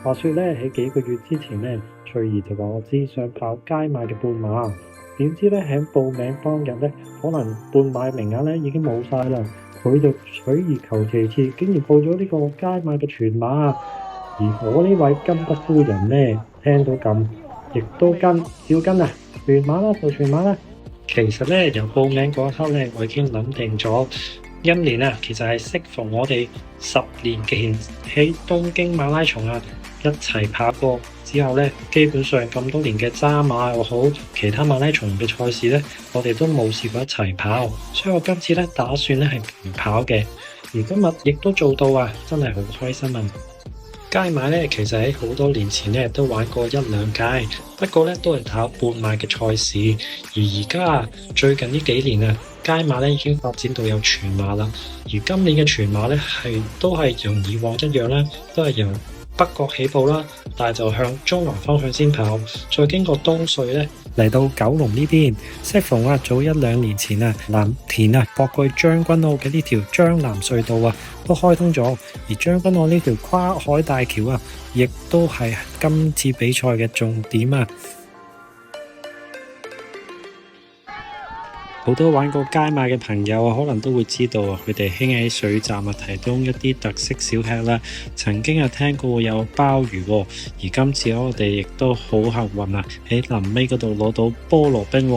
話說咧，喺幾個月之前咧，翠兒就話我知想跑街馬嘅半馬，點知咧喺報名當日咧，可能半馬名額咧已經冇晒啦。佢就取而求其次，竟然報咗呢個街馬嘅全馬。而我呢位金德夫人咧，聽到咁，亦都照跟啊，全馬啦就全馬啦。其實咧，由報名嗰一刻咧，我已經諗定咗，今年啊，其實係適逢我哋10年前喺東京馬拉松啊一齊跑過之後咧，基本上咁多年嘅渣馬又好，其他馬拉松嘅賽事咧，我哋都冇試過一齊跑，所以我今次咧打算咧係唔跑嘅，而今日亦都做到啊，真係好開心啊！街馬咧，其實喺好多年前咧都玩過一兩屆，不過咧都係跑半馬嘅賽事。而家最近呢幾年啊，街馬咧已經發展到有全馬啦。而今年嘅全馬咧都係同以往一樣啦，都係由北角起步啦，但係就向中環方向先跑，再經過東隧咧嚟到九龍呢邊。適逢啊，早一兩年前啊，藍田啊駁過去將軍澳嘅呢條將藍隧道啊都開通咗，而將軍澳呢條跨海大橋啊，亦都係今次比賽嘅重點啊！好多玩過街馬嘅朋友啊，可能都會知道啊，佢哋興喺水站啊提供一啲特色小吃啦。曾經啊聽過有鮑魚，而今次我哋亦都好幸運啊，喺臨尾嗰度攞到菠蘿冰。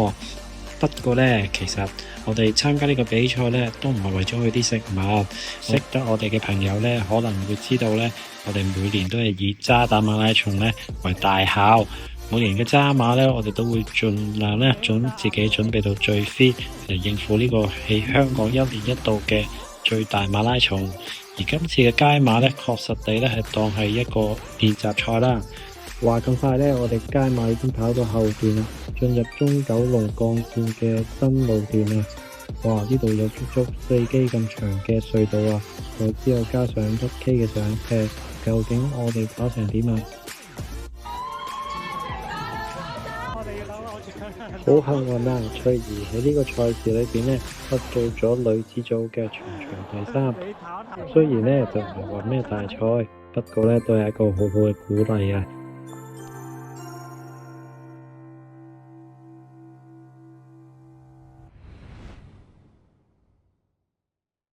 不過呢，其實我哋參加呢個比賽呢，都唔係為咗佢啲食物。識得我哋嘅朋友呢，可能會知道呢，我哋每年都係以渣打馬拉松呢為大考。每年嘅渣馬咧，我哋都會盡量咧自己準備到最 fit 嚟應付呢個喺香港一年一度嘅最大馬拉松。而今次嘅街馬咧，確實地咧係當係一個練習賽啦。話咁快咧，我哋街馬已經跑到後段啦，進入中九龍幹線嘅新路段啦。哇！呢度有足足4機咁長嘅隧道啊，再之後加上1K 嘅上斜，究竟我哋跑成點啊？好幸運啊！翠兒喺呢個賽事裏邊呢，得到咗女子組嘅全場第3。雖然呢就唔係話咩大賽，不過呢都係一個好好嘅鼓勵啊！